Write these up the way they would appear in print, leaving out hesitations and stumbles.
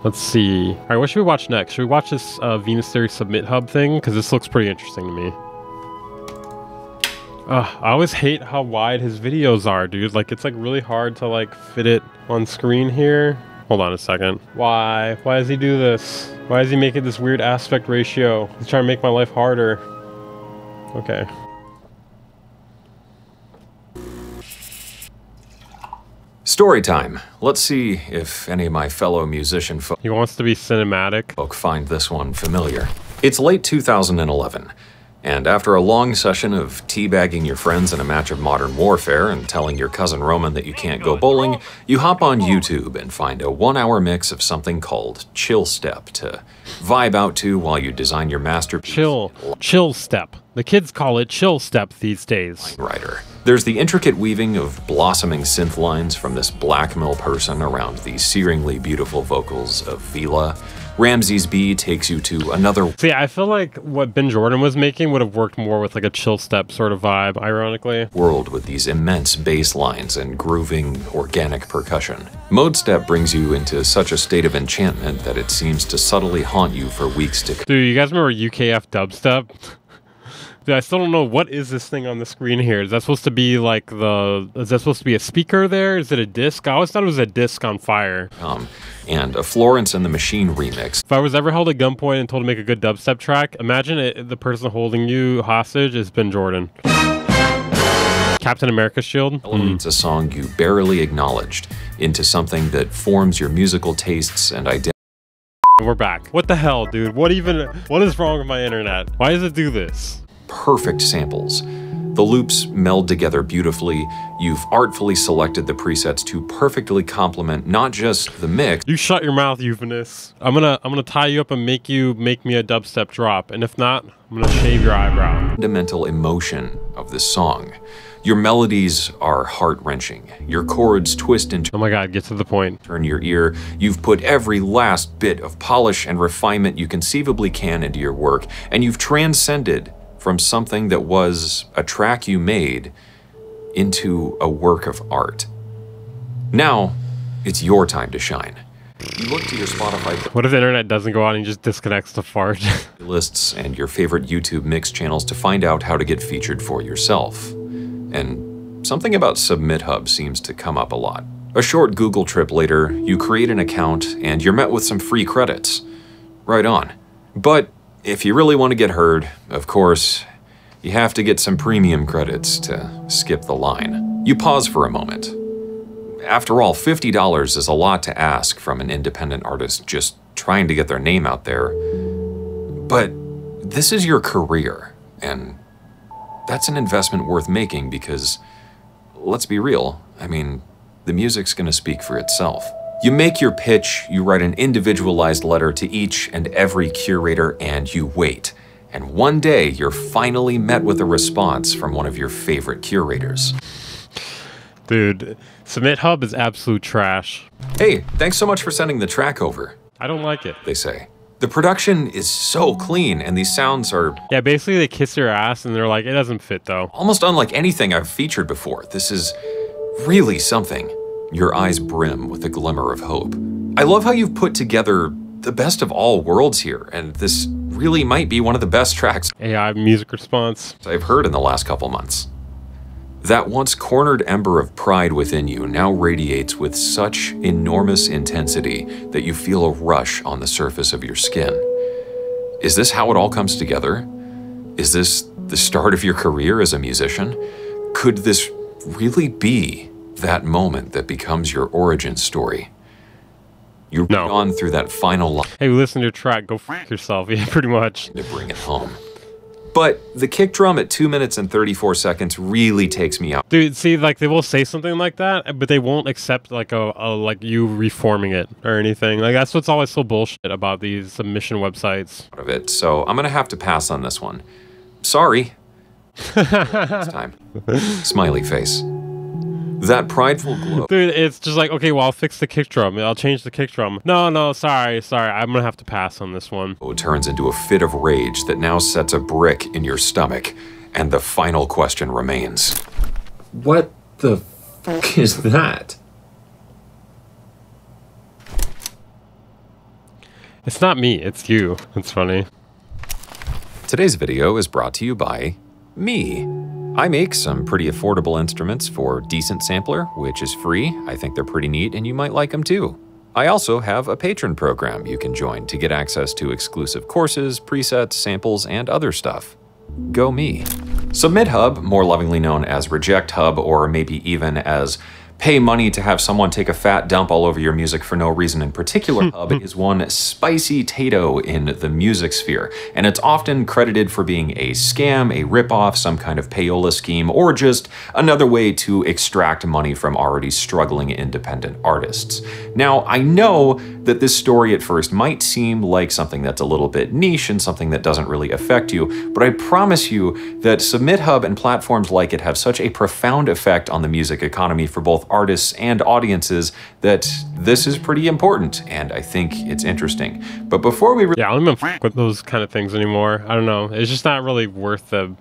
Let's see. All right, what should we watch next? Should we watch this Venus Theory Submit Hub thing? Because this looks pretty interesting to me. I always hate how wide his videos are, dude. Like, it's like really hard to like fit it on screen here. Hold on a second. Why? Why does he do this? Why is he making this weird aspect ratio? He's trying to make my life harder. Okay. Story time. Let's see if any of my fellow musician folk He wants to be cinematic. find this one familiar. It's late 2011, and after a long session of teabagging your friends in a match of Modern Warfare and telling your cousin Roman that you can't go bowling, you hop on YouTube and find a 1-hour mix of something called Chill Step to vibe out to while you design your masterpiece. Chill step. The kids call it chill step these days. Writer. There's the intricate weaving of blossoming synth lines from this blackmail person around the searingly beautiful vocals of Vila. Ramses B takes you to another See, I feel like what Ben Jordan was making would have worked more with like a chill step sort of vibe, ironically. world with these immense bass lines and grooving organic percussion. Mode Step brings you into such a state of enchantment that it seems to subtly haunt you for weeks to come. Dude, you guys remember UKF dubstep? Dude, I still don't know, what is this thing on the screen here? Is that supposed to be like is that supposed to be a speaker there? Is it a disc? I always thought it was a disc on fire. And a Florence and the Machine remix. If I was ever held at gunpoint and told to make a good dubstep track, imagine the person holding you hostage is Ben Jordan. Captain America's shield? Elevates a song you barely acknowledged into something that forms your musical tastes and identity. We're back. What the hell, dude? What is wrong with my internet? Why does it do this? Perfect samples. The loops meld together beautifully. You've artfully selected the presets to perfectly complement not just the mix. You shut your mouth, Euphonus. I'm gonna tie you up and make me a dubstep drop, and if not, I'm gonna shave your eyebrow. Fundamental emotion of this song. Your melodies are heart-wrenching. Your chords twist and Oh my god, get to the point. turn your ear. You've put every last bit of polish and refinement you conceivably can into your work, and you've transcended from something that was a track you made into a work of art. Now, it's your time to shine. You look to your Spotify What if the internet doesn't go on and just disconnects to fart? lists and your favorite YouTube mix channels to find out how to get featured for yourself. And something about Submit Hub seems to come up a lot. A short Google trip later, you create an account and you're met with some free credits. Right on. But if you really want to get heard, of course, you have to get some premium credits to skip the line. You pause for a moment. After all, $50 is a lot to ask from an independent artist just trying to get their name out there. But this is your career, and that's an investment worth making because, let's be real, I mean, the music's gonna speak for itself. You make your pitch, you write an individualized letter to each and every curator, and you wait. And one day, you're finally met with a response from one of your favorite curators. Dude, Submit Hub is absolute trash. Hey, thanks so much for sending the track over, I don't like it. they say. The production is so clean, and these sounds are Yeah, basically they kiss your ass and they're like, it doesn't fit though. almost unlike anything I've featured before. This is really something. Your eyes brim with a glimmer of hope. I love how you've put together the best of all worlds here, and this really might be one of the best tracks AI music response. I've heard in the last couple months. That once cornered ember of pride within you now radiates with such enormous intensity that you feel a rush on the surface of your skin. Is this how it all comes together? Is this the start of your career as a musician? Could this really be that moment that becomes your origin story? You've No. gone through that final line Hey, listen to your track, go f yourself. Yeah, pretty much. to bring it home. But the kick drum at 2 minutes and 34 seconds really takes me out Dude, see, like they will say something like that, but they won't accept like like you reforming it or anything. Like that's what's always so bullshit about these submission websites. of it, so I'm gonna have to pass on this one. Sorry. This time. Smiley face. That prideful glow Dude, it's just like, okay, well, I'll fix the kick drum. I'll change the kick drum. No, sorry. I'm gonna have to pass on this one. turns into a fit of rage that now sets a brick in your stomach, and the final question remains. What the f is that? It's not me, it's you. It's funny. Today's video is brought to you by me. I make some pretty affordable instruments for Decent Sampler, which is free. I think they're pretty neat and you might like them too. I also have a patron program you can join to get access to exclusive courses, presets, samples, and other stuff. Go me. SubmitHub, more lovingly known as RejectHub, or maybe even as pay money to have someone take a fat dump all over your music for no reason in particular hub, is one spicy tato in the music sphere, and it's often credited for being a scam, a ripoff, some kind of payola scheme, or just another way to extract money from already struggling independent artists. Now, I know that this story at first might seem like something that's a little bit niche and something that doesn't really affect you, but I promise you that SubmitHub and platforms like it have such a profound effect on the music economy for both artists and audiences that this is pretty important, and I think it's interesting. But before we yeah, I don't even fuck with those kind of things anymore. I don't know. It's just not really worth the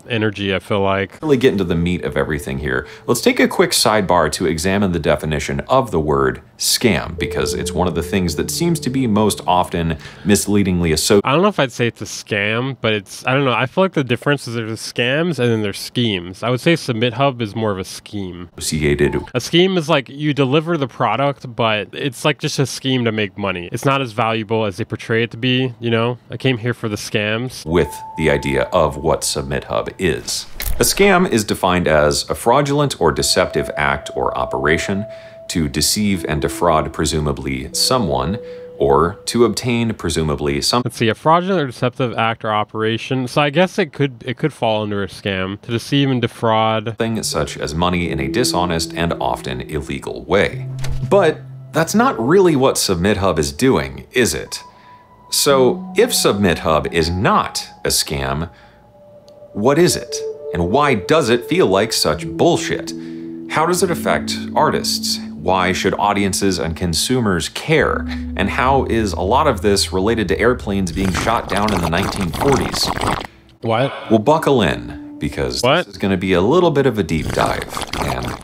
energy, I feel like. Really get into the meat of everything here, let's take a quick sidebar to examine the definition of the word scam, because it's one of the things that seems to be most often misleadingly associated. I don't know if I'd say it's a scam, but it's, I don't know. I feel like the difference is there's scams and then there's schemes. I would say SubmitHub is more of a scheme. A scheme is like you deliver the product, but it's like just a scheme to make money. It's not as valuable as they portray it to be, you know? I came here for the scams. With the idea of what SubmitHub is. A scam is defined as a fraudulent or deceptive act or operation to deceive and defraud presumably someone, or to obtain presumably some. Let's see, a fraudulent or deceptive act or operation. So I guess it could fall under a scam, to deceive and defraud. Things such as money in a dishonest and often illegal way. But that's not really what SubmitHub is doing, is it? So if SubmitHub is not a scam, what is it? And why does it feel like such bullshit? How does it affect artists? Why should audiences and consumers care? And how is a lot of this related to airplanes being shot down in the 1940s? What? Well, buckle in, because this is going to be a little bit of a deep dive, and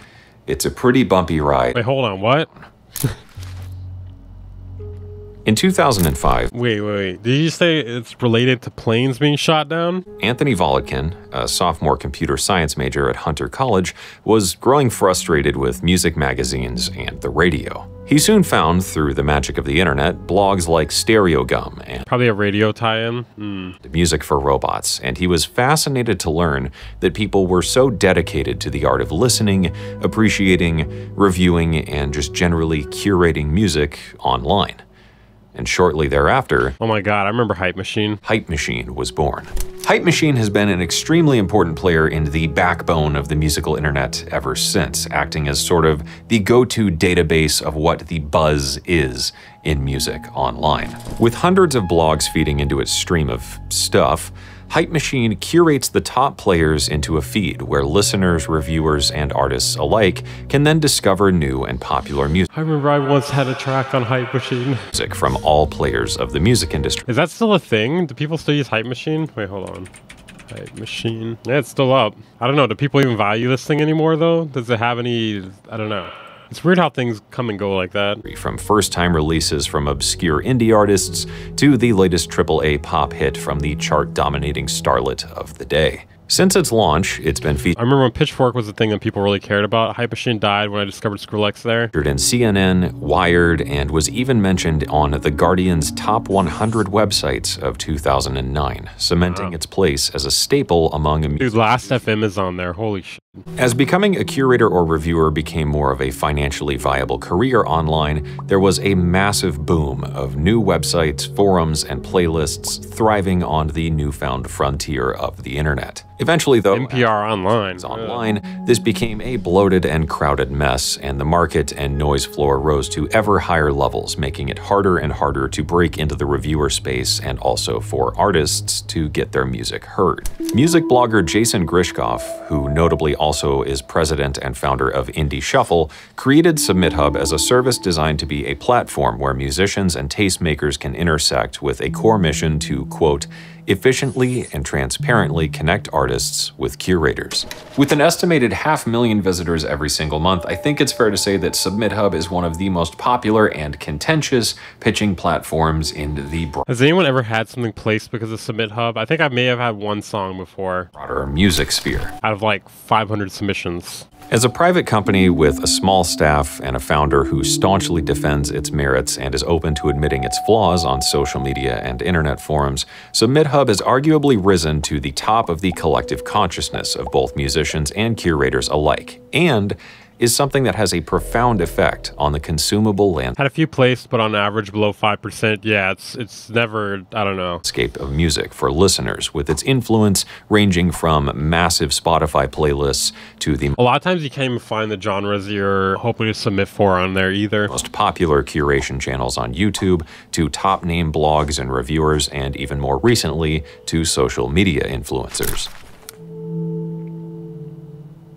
it's a pretty bumpy ride. Wait, hold on, what? In 2005... Wait. Did you say it's related to planes being shot down? Anthony Volodkin, a sophomore computer science major at Hunter College, was growing frustrated with music magazines and the radio. He soon found, through the magic of the internet, blogs like Stereogum and probably a radio tie-in. Music for Robots, and he was fascinated to learn that people were so dedicated to the art of listening, appreciating, reviewing, and just generally curating music online. And shortly thereafter, oh my god, I remember Hype Machine. Hype Machine was born. Hype Machine has been an extremely important player in the backbone of the musical internet ever since, acting as sort of the go-to database of what the buzz is in music online. With hundreds of blogs feeding into its stream of stuff, Hype Machine curates the top players into a feed where listeners, reviewers, and artists alike can then discover new and popular music. I remember I once had a track on Hype Machine. Music from all players of the music industry. Is that still a thing? Do people still use Hype Machine? Wait, hold on. Hype Machine. Yeah, it's still up. I don't know. Do people even value this thing anymore, though? Does it have any... I don't know. It's weird how things come and go like that. From first-time releases from obscure indie artists to the latest AAA pop hit from the chart-dominating starlet of the day. Since its launch, it's been featured. I remember when Pitchfork was the thing that people really cared about. Hype Machine died when I discovered Skrillex there. Featured in CNN, Wired, and was even mentioned on The Guardian's top 100 websites of 2009, cementing its place as a staple among a Dude, Last FM is on there. Holy shit. As becoming a curator or reviewer became more of a financially viable career online, there was a massive boom of new websites, forums, and playlists thriving on the newfound frontier of the internet. Eventually, though, NPR online, this became a bloated and crowded mess, and the market and noise floor rose to ever higher levels, making it harder and harder to break into the reviewer space and also for artists to get their music heard. Music blogger Jason Grishkoff, who notably also is president and founder of Indie Shuffle, created SubmitHub as a service designed to be a platform where musicians and tastemakers can intersect with a core mission to, quote, efficiently and transparently connect artists with curators. With an estimated 500,000 visitors every single month, I think it's fair to say that SubmitHub is one of the most popular and contentious pitching platforms in the Has anyone ever had something placed because of SubmitHub? I think I may have had one song before. broader music sphere. Out of like 500 submissions. As a private company with a small staff and a founder who staunchly defends its merits and is open to admitting its flaws on social media and internet forums, SubmitHub has arguably risen to the top of the collective consciousness of both musicians and curators alike, and is something that has a profound effect on the consumable Had a few placed, but on average below 5%. Yeah, it's never, I don't know. landscape of music for listeners, with its influence ranging from massive Spotify playlists to the A lot of times you can't even find the genres you're hoping to submit for on there either. most popular curation channels on YouTube, to top name blogs and reviewers, and even more recently, to social media influencers.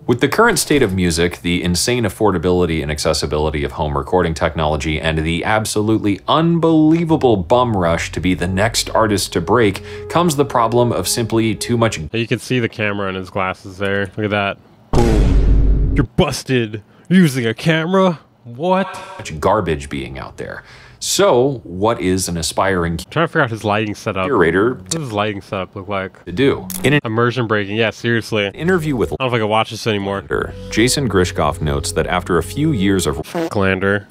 With the current state of music, the insane affordability and accessibility of home recording technology, and the absolutely unbelievable bum rush to be the next artist to break, comes the problem of simply too much You can see the camera in his glasses there. Look at that. Boom. You're busted. Using a camera? What? garbage being out there. So, what is an aspiring I'm trying to figure out his lighting setup. curator What does his lighting setup look like? to do? In an Immersion breaking. Yeah, seriously. I interview with don't know if I can watch this anymore. Lander, Jason Grishkoff notes that after a few years of Lander.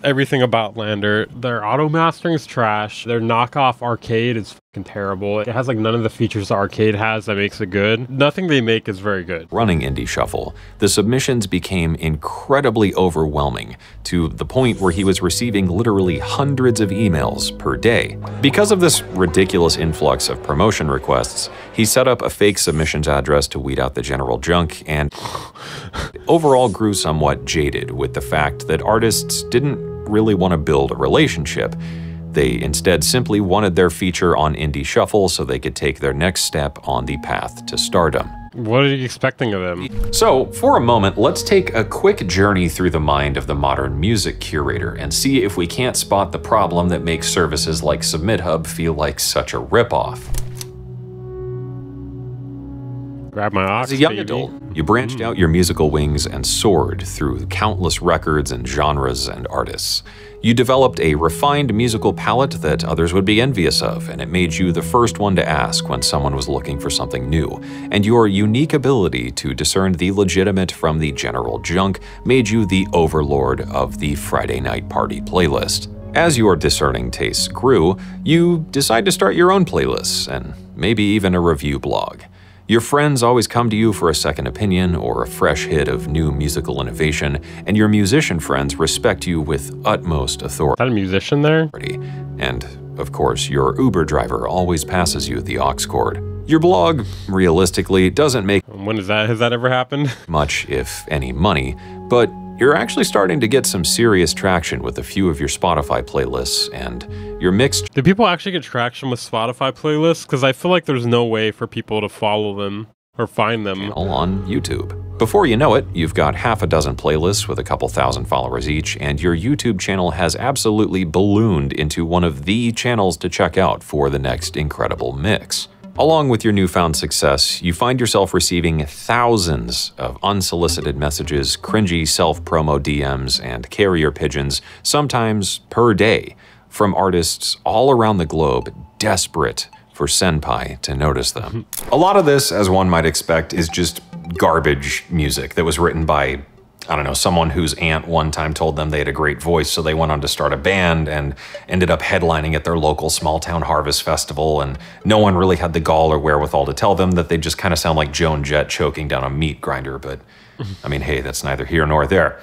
Everything about Lander. Their auto mastering is trash. Their knockoff arcade is fucking terrible. It has like none of the features the arcade has that makes it good. Nothing they make is very good. running Indie Shuffle, the submissions became incredibly overwhelming, to the point where he was receiving literally hundreds of emails per day. Because of this ridiculous influx of promotion requests, he set up a fake submissions address to weed out the general junk, and overall grew somewhat jaded with the fact that artists didn't really want to build a relationship. They instead simply wanted their feature on Indie Shuffle so they could take their next step on the path to stardom. What are you expecting of him? So, for a moment, let's take a quick journey through the mind of the modern music curator and see if we can't spot the problem that makes services like SubmitHub feel like such a ripoff. Grab my ox, As a young baby. adult, you branched out your musical wings and soared through countless records and genres and artists. You developed a refined musical palette that others would be envious of, and it made you the first one to ask when someone was looking for something new. And your unique ability to discern the legitimate from the general junk made you the overlord of the Friday night party playlist. As your discerning tastes grew, you decide to start your own playlists, and maybe even a review blog. Your friends always come to you for a second opinion or a fresh hit of new musical innovation, and your musician friends respect you with utmost authority. Is that a musician there? And, of course, your Uber driver always passes you the aux cord. Your blog, realistically, doesn't make When is that? Has that ever happened? much, if any, money, but you're actually starting to get some serious traction with a few of your Spotify playlists, and your mixed Do people actually get traction with Spotify playlists? Because I feel like there's no way for people to follow them or find them. channel on YouTube. Before you know it, you've got half a dozen playlists with a couple thousand followers each, and your YouTube channel has absolutely ballooned into one of the channels to check out for the next incredible mix. Along with your newfound success, you find yourself receiving thousands of unsolicited messages, cringy self-promo DMs, and carrier pigeons, sometimes per day, from artists all around the globe desperate for Senpai to notice them. A lot of this, as one might expect, is just garbage music that was written by, I don't know, someone whose aunt one time told them they had a great voice, so they went on to start a band and ended up headlining at their local small town harvest festival, and no one really had the gall or wherewithal to tell them that they just kind of sound like Joan Jett choking down a meat grinder, but I mean, hey, that's neither here nor there.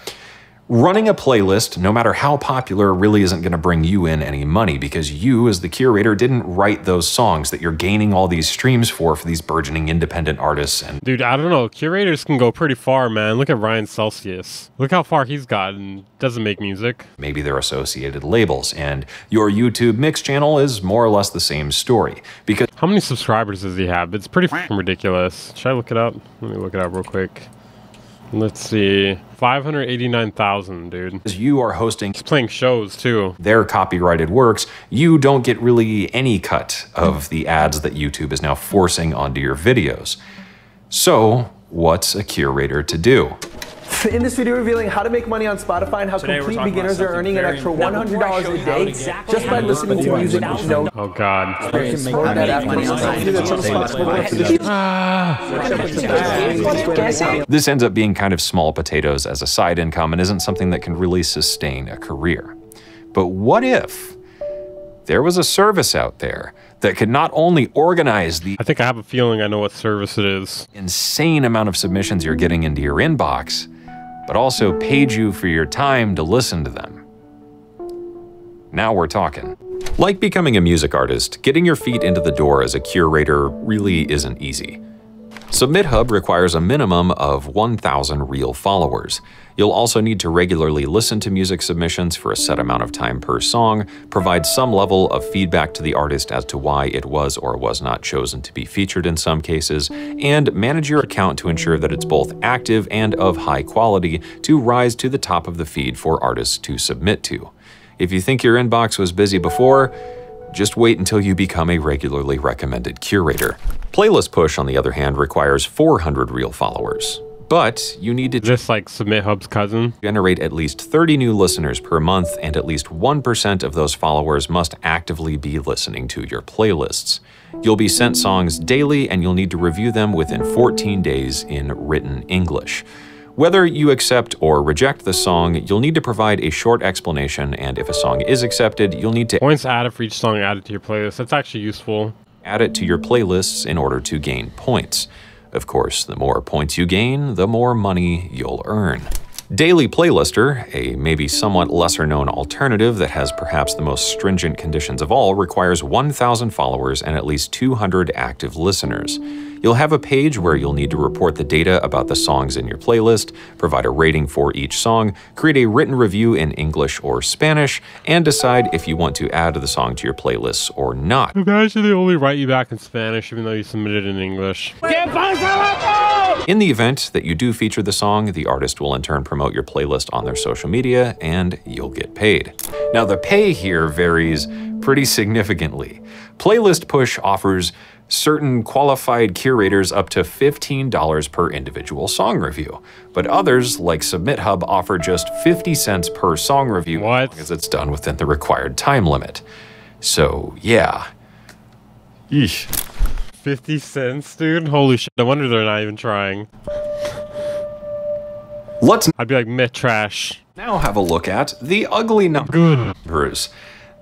Running a playlist, no matter how popular, really isn't going to bring you in any money because you, as the curator, didn't write those songs that you're gaining all these streams for these burgeoning independent artists. And Dude, I don't know. Curators can go pretty far, man. Look at Ryan Celsius. Look how far he's gotten. Doesn't make music. maybe their associated labels. And your YouTube mix channel is more or less the same story because How many subscribers does he have? It's pretty fucking ridiculous. Should I look it up? Let me look it up real quick. Let's see. 589,000, dude. As you are hosting He's playing shows too. their copyrighted works, you don't get really any cut of the ads that YouTube is now forcing onto your videos. So, what's a curator to do? In this video revealing how to make money on Spotify and how complete beginners are earning an extra $100 a day just by listening to music with no. Oh God. This ends up being kind of small potatoes as a side income and isn't something that can really sustain a career. But what if there was a service out there that could not only organize the I think I have a feeling I know what service it is. insane amount of submissions you're getting into your inbox, but also paid you for your time to listen to them? Now we're talking. Like becoming a music artist, getting your feet into the door as a curator really isn't easy. SubmitHub requires a minimum of 1,000 real followers. You'll also need to regularly listen to music submissions for a set amount of time per song, provide some level of feedback to the artist as to why it was or was not chosen to be featured in some cases, and manage your account to ensure that it's both active and of high quality to rise to the top of the feed for artists to submit to. If you think your inbox was busy before, just wait until you become a regularly recommended curator. Playlist Push, on the other hand, requires 400 real followers. But you need to Just like SubmitHub's cousin. generate at least 30 new listeners per month, and at least 1% of those followers must actively be listening to your playlists. You'll be sent songs daily, and you'll need to review them within 14 days in written English. Whether you accept or reject the song, you'll need to provide a short explanation, and if a song is accepted, you'll need to Points added for each song added to your playlist. That's actually useful. add it to your playlists in order to gain points. Of course, the more points you gain, the more money you'll earn. Daily Playlister, a maybe somewhat lesser-known alternative that has perhaps the most stringent conditions of all, requires 1,000 followers and at least 200 active listeners. You'll have a page where you'll need to report the data about the songs in your playlist, provide a rating for each song, create a written review in English or Spanish, and decide if you want to add the song to your playlists or not. Imagine they only write you back in Spanish even though you submitted in English. In the event that you do feature the song, the artist will in turn promote your playlist on their social media, and you'll get paid. Now, the pay here varies pretty significantly. Playlist Push offers certain qualified curators up to $15 per individual song review, but others, like SubmitHub, offer just 50 cents per song review What? as long as it's done within the required time limit. So, yeah. Yeesh. 50 cents, dude? Holy shit. No wonder they're not even trying. Let's I'd be like, meh, trash. now have a look at the ugly Good. numbers.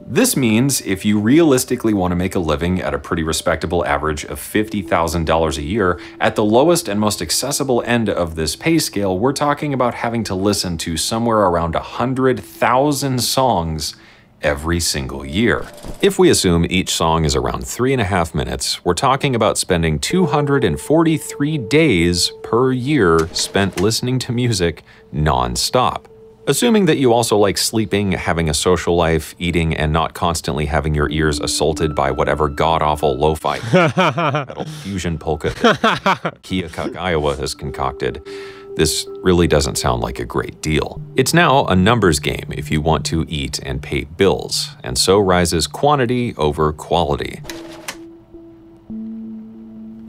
This means if you realistically want to make a living at a pretty respectable average of $50,000 a year, at the lowest and most accessible end of this pay scale, we're talking about having to listen to somewhere around 100,000 songs every single year. If we assume each song is around 3.5 minutes, we're talking about spending 243 days per year spent listening to music non-stop. Assuming that you also like sleeping, having a social life, eating, and not constantly having your ears assaulted by whatever god-awful lo-fi metal fusion polka that Keokuk, Iowa has concocted, this really doesn't sound like a great deal. It's now a numbers game if you want to eat and pay bills, and so rises quantity over quality.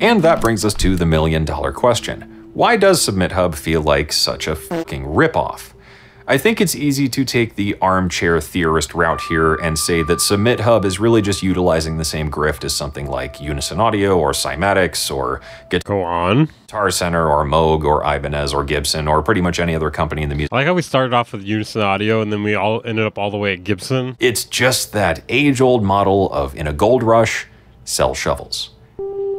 And that brings us to the million-dollar question. Why does SubmitHub feel like such a fucking ripoff? I think it's easy to take the armchair theorist route here and say that SubmitHub is really just utilizing the same grift as something like Unison Audio or Cymatics or Go on. Guitar Center or Moog or Ibanez or Gibson or pretty much any other company in the music. I like how we started off with Unison Audio and then we all ended up all the way at Gibson. It's just that age-old model of, in a gold rush, sell shovels.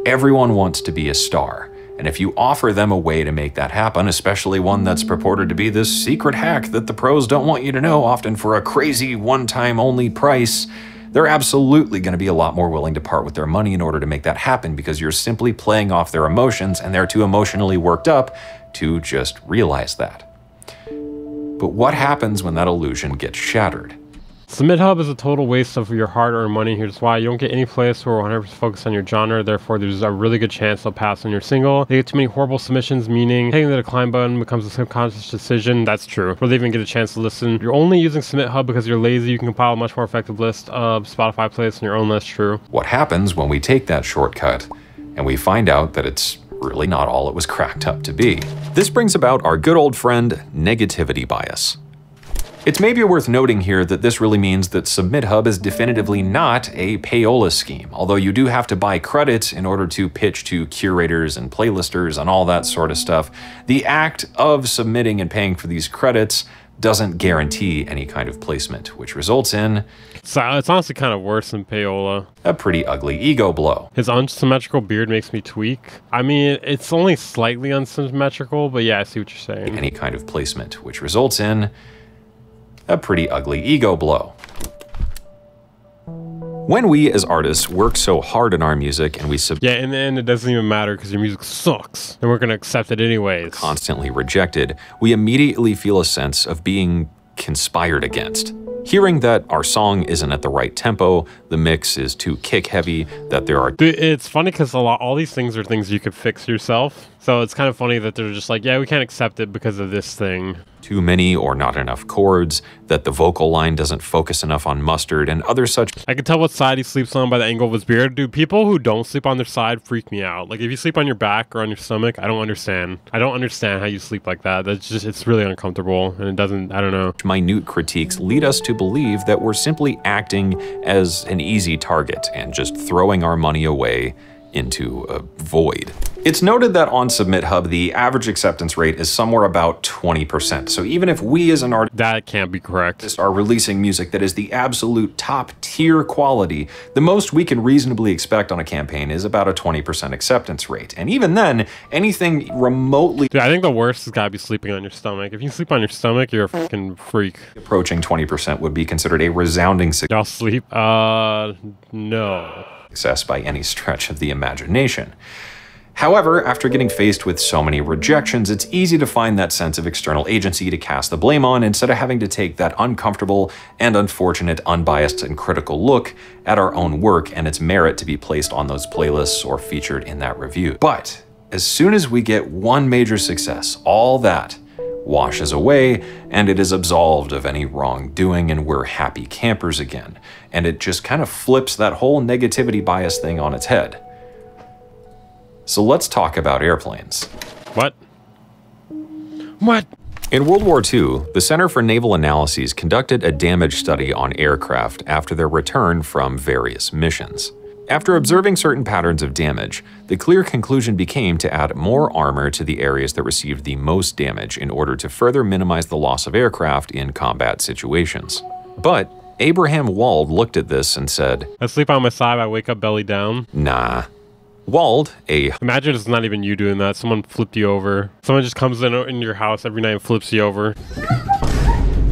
Everyone wants to be a star. And if you offer them a way to make that happen, especially one that's purported to be this secret hack that the pros don't want you to know, often for a crazy one-time only price, they're absolutely going to be a lot more willing to part with their money in order to make that happen because you're simply playing off their emotions and they're too emotionally worked up to just realize that. But what happens when that illusion gets shattered? SubmitHub is a total waste of your hard-earned money. Here's why. You don't get any playlists who are 100% focused on your genre, therefore there's a really good chance they'll pass on your single. They get too many horrible submissions, meaning hitting the decline button becomes a subconscious decision. That's true. Or they even get a chance to listen. You're only using SubmitHub because you're lazy. You can compile a much more effective list of Spotify playlists on your own list. True. What happens when we take that shortcut and we find out that it's really not all it was cracked up to be? This brings about our good old friend, negativity bias. It's maybe worth noting here that this really means that SubmitHub is definitively not a payola scheme, although you do have to buy credits in order to pitch to curators and playlisters and all that sort of stuff. The act of submitting and paying for these credits doesn't guarantee any kind of placement, which results in... So it's honestly kind of worse than payola. A pretty ugly ego blow. His unsymmetrical beard makes me tweak. I mean, it's only slightly unsymmetrical, but yeah, I see what you're saying. Any kind of placement, which results in a pretty ugly ego blow. When we as artists work so hard on our music and we yeah, in the end it doesn't even matter because your music sucks and we're gonna accept it anyways. Constantly rejected, we immediately feel a sense of being conspired against. Hearing that our song isn't at the right tempo, the mix is too kick heavy, that there are... It's funny because all these things are things you could fix yourself. So it's kind of funny that they're just like, yeah, we can't accept it because of this thing. Too many or not enough chords, that the vocal line doesn't focus enough on mustard, and other such... I can tell what side he sleeps on by the angle of his beard. Dude, people who don't sleep on their side freak me out. Like, if you sleep on your back or on your stomach, I don't understand. I don't understand how you sleep like that. That's just, it's really uncomfortable, and it doesn't, I don't know. Minute critiques lead us to believe that we're simply acting as an easy target and just throwing our money away into a void. It's noted that on SubmitHub, the average acceptance rate is somewhere about 20%. So even if we as an artist... That can't be correct. ...are releasing music that is the absolute top tier quality, the most we can reasonably expect on a campaign is about a 20% acceptance rate. And even then, anything remotely... Dude, I think the worst has gotta be sleeping on your stomach. If you sleep on your stomach, you're a fucking freak. Approaching 20% would be considered a resounding success. Y'all sleep? No. Success by any stretch of the imagination. However, after getting faced with so many rejections, it's easy to find that sense of external agency to cast the blame on instead of having to take that uncomfortable and unfortunate, unbiased and critical look at our own work and its merit to be placed on those playlists or featured in that review. But as soon as we get one major success, all that washes away and it is absolved of any wrongdoing and we're happy campers again. And it just kind of flips that whole negativity bias thing on its head. So let's talk about airplanes. What? What? In World War II, the Center for Naval Analyses conducted a damage study on aircraft after their return from various missions. After observing certain patterns of damage, the clear conclusion became to add more armor to the areas that received the most damage in order to further minimize the loss of aircraft in combat situations. But Abraham Wald looked at this and said, I sleep on my side, I wake up belly down. Nah. Wald, Imagine it's not even you doing that. Someone flipped you over. Someone just comes in your house every night and flips you over.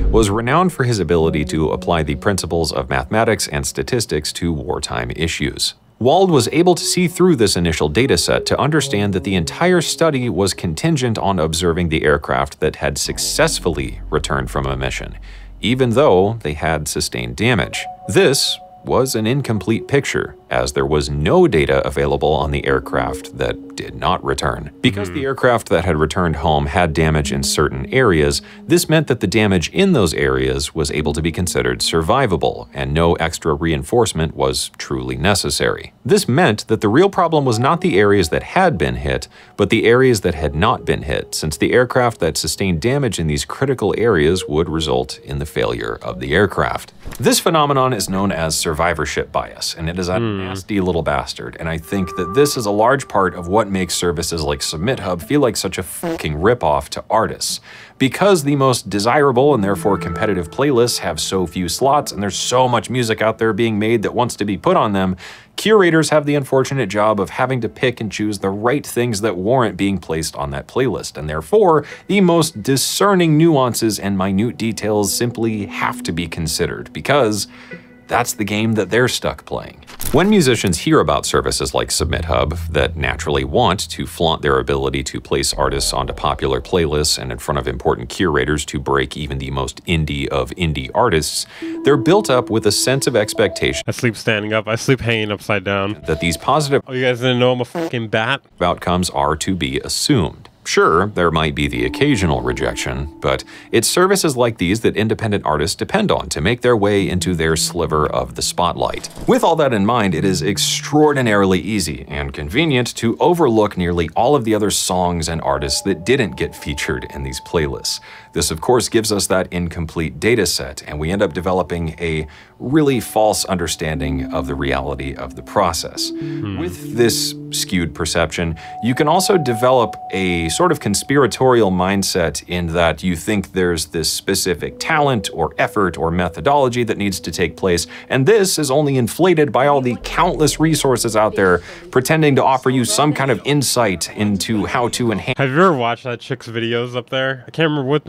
Was renowned for his ability to apply the principles of mathematics and statistics to wartime issues. Wald was able to see through this initial data set to understand that the entire study was contingent on observing the aircraft that had successfully returned from a mission, even though they had sustained damage. This was an incomplete picture, as there was no data available on the aircraft that did not return. Because the aircraft that had returned home had damage in certain areas, this meant that the damage in those areas was able to be considered survivable, and no extra reinforcement was truly necessary. This meant that the real problem was not the areas that had been hit, but the areas that had not been hit, since the aircraft that sustained damage in these critical areas would result in the failure of the aircraft. This phenomenon is known as survivorship bias, and it is a nasty little bastard, and I think that this is a large part of what makes services like SubmitHub feel like such a fucking ripoff to artists. Because the most desirable and therefore competitive playlists have so few slots and there's so much music out there being made that wants to be put on them, curators have the unfortunate job of having to pick and choose the right things that warrant being placed on that playlist, and therefore the most discerning nuances and minute details simply have to be considered, because that's the game that they're stuck playing. When musicians hear about services like SubmitHub that naturally want to flaunt their ability to place artists onto popular playlists and in front of important curators to break even the most indie of indie artists, they're built up with a sense of expectation. I sleep standing up, I sleep hanging upside down. That these positive you guys didn't know I'm a fucking bat? Outcomes are to be assumed. Sure, there might be the occasional rejection, but it's services like these that independent artists depend on to make their way into their sliver of the spotlight. With all that in mind, it is extraordinarily easy and convenient to overlook nearly all of the other songs and artists that didn't get featured in these playlists. This, of course, gives us that incomplete data set, and we end up developing a really false understanding of the reality of the process. With this skewed perception, you can also develop a sort of conspiratorial mindset in that you think there's this specific talent or effort or methodology that needs to take place, and this is only inflated by all the countless resources out there pretending to offer you some kind of insight into how to enhance. Have you ever watched that chick's videos up there? I can't remember what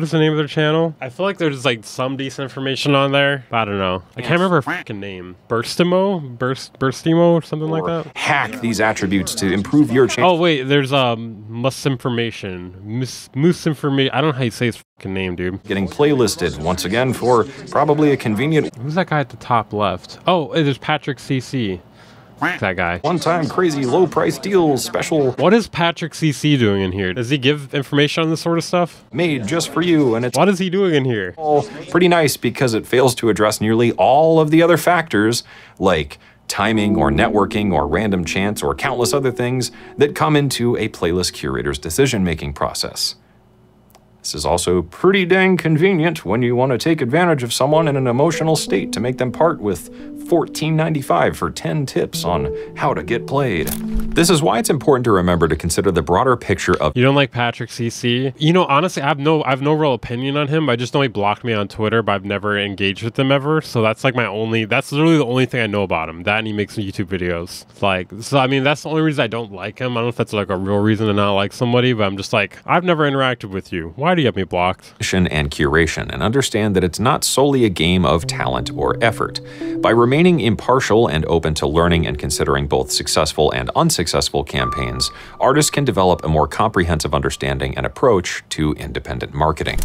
is the name of their channel? I feel like there's like some decent information on there, but I don't know. I can't remember her fucking name. Burstimo or something like that? Hack these attributes to improve your chance. Oh wait, there's Musinformation. Musinformation. I don't know how you say his fucking name, dude. Getting playlisted once again for probably a convenient. Who's that guy at the top left? Oh, there's Patrick CC. That guy. One-time crazy low-price deals special. What is Patrick CC doing in here? Does he give information on this sort of stuff? Made just for you, and it's what is he doing in here? all pretty nice because it fails to address nearly all of the other factors, like timing or networking or random chance or countless other things that come into a playlist curator's decision-making process. This is also pretty dang convenient when you want to take advantage of someone in an emotional state to make them part with $14.95 for 10 tips on how to get played. This is why it's important to remember to consider the broader picture of— You don't like Patrick CC? You know, honestly, I have no real opinion on him. I just know he blocked me on Twitter, but I've never engaged with him ever. So that's like that's literally the only thing I know about him. That and he makes some YouTube videos. Like, so I mean, that's the only reason I don't like him. I don't know if that's like a real reason to not like somebody, but I'm just like, I've never interacted with you. Why do you have me blocked? And curation, and understand that it's not solely a game of talent or effort. By remaining impartial and open to learning and considering both successful and unsuccessful campaigns, artists can develop a more comprehensive understanding and approach to independent marketing.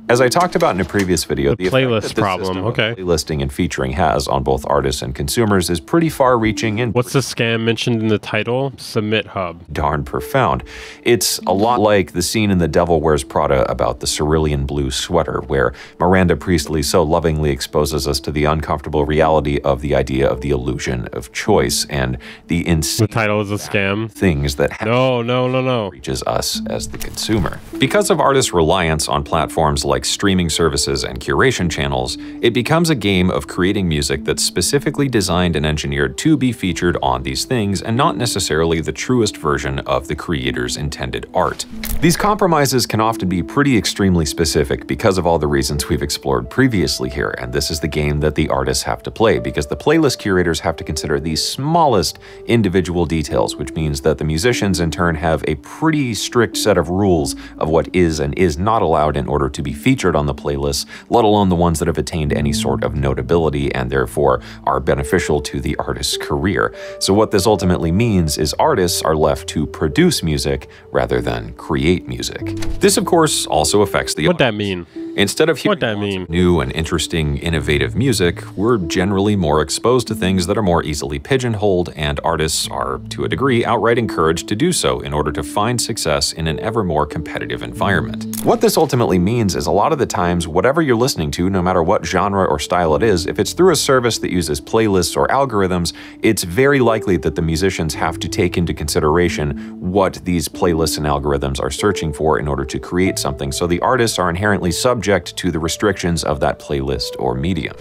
As I talked about in a previous video, the playlist problem, okay. Playlisting and featuring has on both artists and consumers is pretty far-reaching and— What's the scam mentioned in the title? SubmitHub. Darn profound. It's a lot like the scene in The Devil Wears Prada about the cerulean blue sweater, where Miranda Priestley so lovingly exposes us to the uncomfortable reality of the idea of the illusion of choice and the insane— The title is a scam? Things that No. reaches us as the consumer. Because of artists' reliance on platforms like streaming services and curation channels, it becomes a game of creating music that's specifically designed and engineered to be featured on these things and not necessarily the truest version of the creator's intended art. These compromises can often be pretty extremely specific because of all the reasons we've explored previously here, and this is the game that the artists have to play because the playlist curators have to consider the smallest individual details, which means that the musicians in turn have a pretty strict set of rules of what is and is not allowed in order to be featured on the playlists, let alone the ones that have attained any sort of notability and therefore are beneficial to the artist's career. So what this ultimately means is artists are left to produce music rather than create music. This, of course, also affects the— What'd that mean? Instead of hearing new and interesting, innovative music, we're generally more exposed to things that are more easily pigeonholed, and artists are, to a degree, outright encouraged to do so in order to find success in an ever more competitive environment. What this ultimately means is a lot of the times, whatever you're listening to, no matter what genre or style it is, if it's through a service that uses playlists or algorithms, it's very likely that the musicians have to take into consideration what these playlists and algorithms are searching for in order to create something, so the artists are inherently subject to the restrictions of that playlist or medium.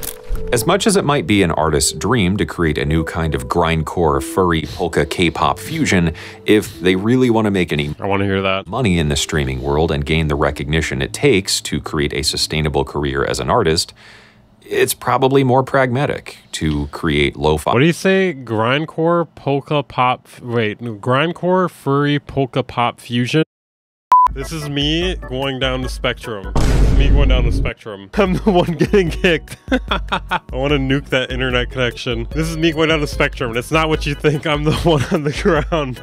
As much as it might be an artist's dream to create a new kind of grindcore, furry, polka K-pop fusion, if they really want to make any money in the streaming world and gain the recognition it takes to create a sustainable career as an artist, it's probably more pragmatic to create lo-fi— What do you say? Grindcore, polka pop— Wait, grindcore, furry, polka pop fusion? This is me going down the spectrum. This is me going down the spectrum. I'm the one getting kicked. I want to nuke that internet connection. This is me going down the spectrum, and it's not what you think. I'm the one on the ground.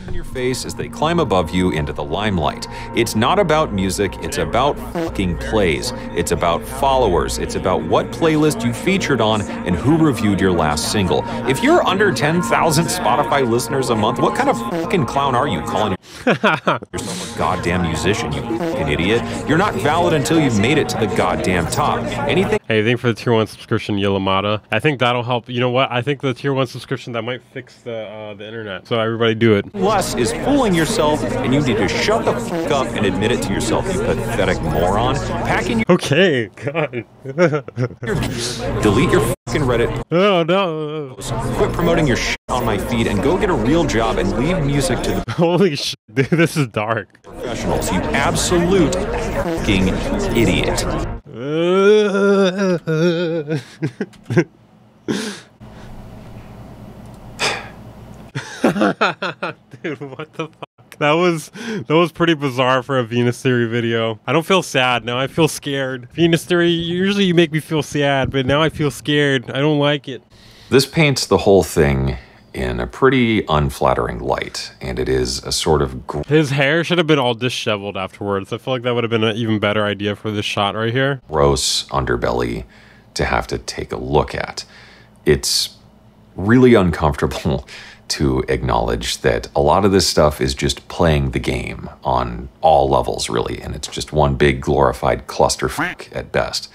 In your face as they climb above you into the limelight. It's not about music, it's about fucking plays. It's about followers. It's about what playlist you featured on and who reviewed your last single. If you're under 10,000 Spotify listeners a month, what kind of fucking clown are you calling yourself a goddamn musician, you fucking idiot? You're not valid until you've made it to the goddamn top. Anything. Hey, thank for the tier 1 subscription, Yilamada. I think that'll help. You know what? I think the tier 1 subscription, that might fix the internet. So everybody do it. Less is fooling yourself, and you need to shut the fuck up and admit it to yourself, you pathetic moron. Packing your Okay, God. delete your fucking Reddit. Oh, no. Quit promoting your shit on my feed and go get a real job and leave music to the Holy shit, dude, this is dark. professionals, you absolute fucking idiot. Dude, what the fuck? That was pretty bizarre for a Venus Theory video. I don't feel sad, now I feel scared. Venus Theory, usually you make me feel sad, but now I feel scared. I don't like it. This paints the whole thing in a pretty unflattering light, and it is a sort of His hair should have been all disheveled afterwards. I feel like that would have been an even better idea for this shot right here. gross underbelly to have to take a look at. It's really uncomfortable to acknowledge that a lot of this stuff is just playing the game on all levels, really, and it's just one big glorified clusterfuck at best.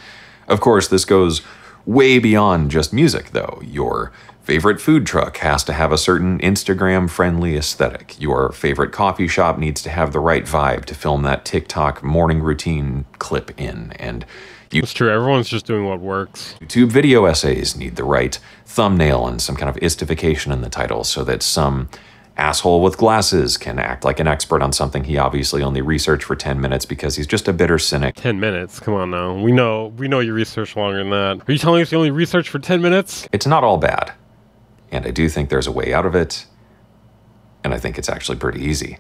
Of course, this goes way beyond just music, though. Your favorite food truck has to have a certain Instagram-friendly aesthetic. Your favorite coffee shop needs to have the right vibe to film that TikTok morning routine clip in, and It's true, everyone's just doing what works. YouTube video essays need the right thumbnail and some kind of istification in the title so that some asshole with glasses can act like an expert on something he obviously only researched for 10 minutes because he's just a bitter cynic. 10 minutes, come on now. We know you researched longer than that. Are you telling us you only researched for 10 minutes? It's not all bad, and I do think there's a way out of it, and I think it's actually pretty easy.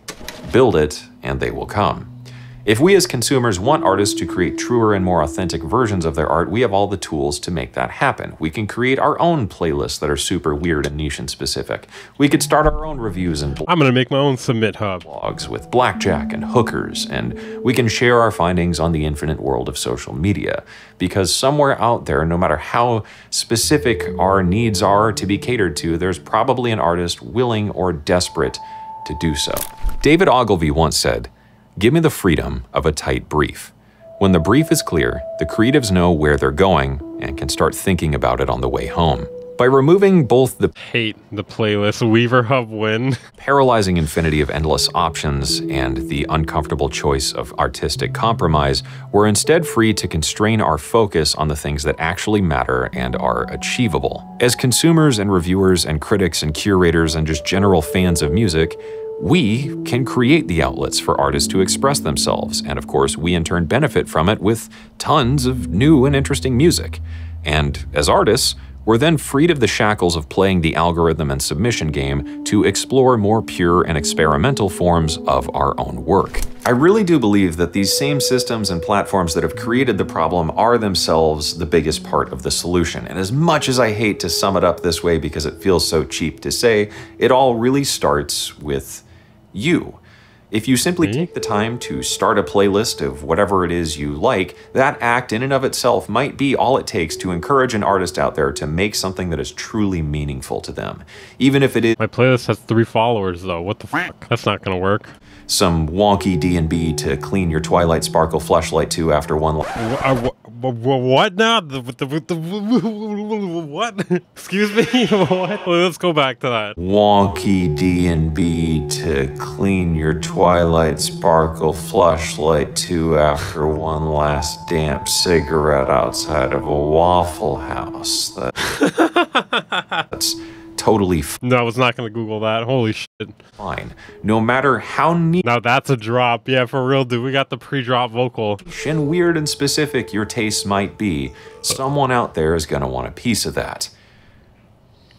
Build it, and they will come. If we as consumers want artists to create truer and more authentic versions of their art, we have all the tools to make that happen. We can create our own playlists that are super weird and niche and specific. We could start our own reviews and I'm gonna make my own Submit Hub. blogs with blackjack and hookers, and we can share our findings on the infinite world of social media. Because somewhere out there, no matter how specific our needs are to be catered to, there's probably an artist willing or desperate to do so. David Ogilvy once said, "Give me the freedom of a tight brief. When the brief is clear, the creatives know where they're going and can start thinking about it on the way home." By removing both the Hate the playlist. Weaver Hub win. paralyzing infinity of endless options and the uncomfortable choice of artistic compromise, we're instead free to constrain our focus on the things that actually matter and are achievable. As consumers and reviewers and critics and curators and just general fans of music, we can create the outlets for artists to express themselves, and of course, we in turn benefit from it with tons of new and interesting music. And as artists, we're then freed of the shackles of playing the algorithm and submission game to explore more pure and experimental forms of our own work. I really do believe that these same systems and platforms that have created the problem are themselves the biggest part of the solution. And as much as I hate to sum it up this way because it feels so cheap to say, it all really starts with you. If you simply take the time to start a playlist of whatever it is you like, that act in and of itself might be all it takes to encourage an artist out there to make something that is truly meaningful to them. Even if it is My playlist has 3 followers though. What the fuck? That's not gonna work. some wonky D&B to clean your Twilight Sparkle fleshlight to after one What now? What? Excuse me? What? Well, let's go back to that. wonky D&B to clean your Twilight Sparkle fleshlight to after one last damp cigarette outside of a Waffle House. That's totally No, I was not gonna Google that. Holy shit. fine. No matter how niche Now that's a drop. Yeah, for real, dude. We got the pre-drop vocal. and weird and specific your tastes might be, someone out there is going to want a piece of that.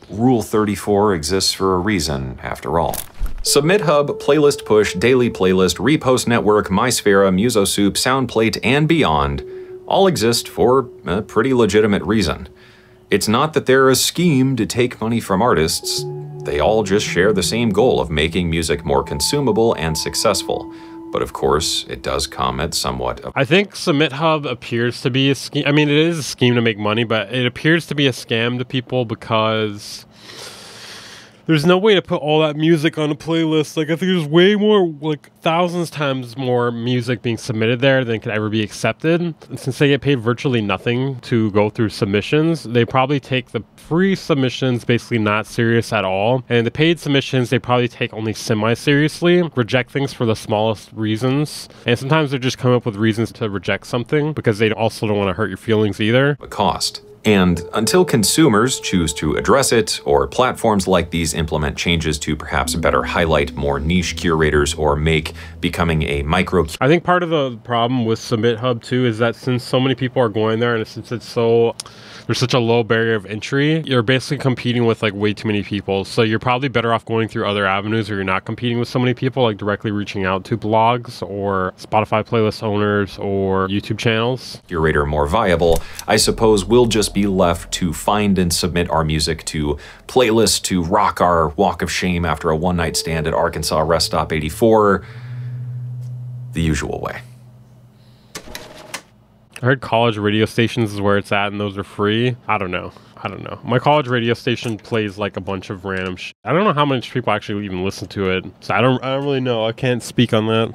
Rule 34 exists for a reason, after all. Submit Hub, Playlist Push, Daily Playlist, Repost Network, MySphera, MusoSoup, SoundPlate, and beyond all exist for a pretty legitimate reason. It's not that they're a scheme to take money from artists. They all just share the same goal of making music more consumable and successful. But of course, it does come at somewhat of... I think Submit Hub appears to be a scheme. I mean, it is a scheme to make money, but it appears to be a scam to people because there's no way to put all that music on a playlist. Like, I think there's way more, like, thousands times more music being submitted there than could ever be accepted. And since they get paid virtually nothing to go through submissions, they probably take the free submissions basically not serious at all. And the paid submissions, they probably take only semi-seriously, reject things for the smallest reasons. And sometimes they're just coming up with reasons to reject something because they also don't want to hurt your feelings either. A cost. And until consumers choose to address it, or platforms like these implement changes to perhaps better highlight more niche curators or make becoming a micro... I think part of the problem with Submit Hub too is that since so many people are going there and since it's so... there's such a low barrier of entry, you're basically competing with like way too many people. So you're probably better off going through other avenues where you're not competing with so many people, like directly reaching out to blogs or Spotify playlist owners or YouTube channels. Curator more viable, I suppose we'll just be left to find and submit our music to playlists to rock our walk of shame after a one-night stand at Arkansas Rest Stop 84, the usual way. I heard college radio stations is where it's at, and those are free. I don't know. My college radio station plays like a bunch of random shit. I don't know how much people actually even listen to it. So I don't really know. I can't speak on that.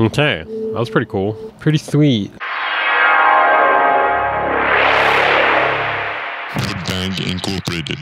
Okay. That was pretty cool. Pretty sweet. Band Incorporated.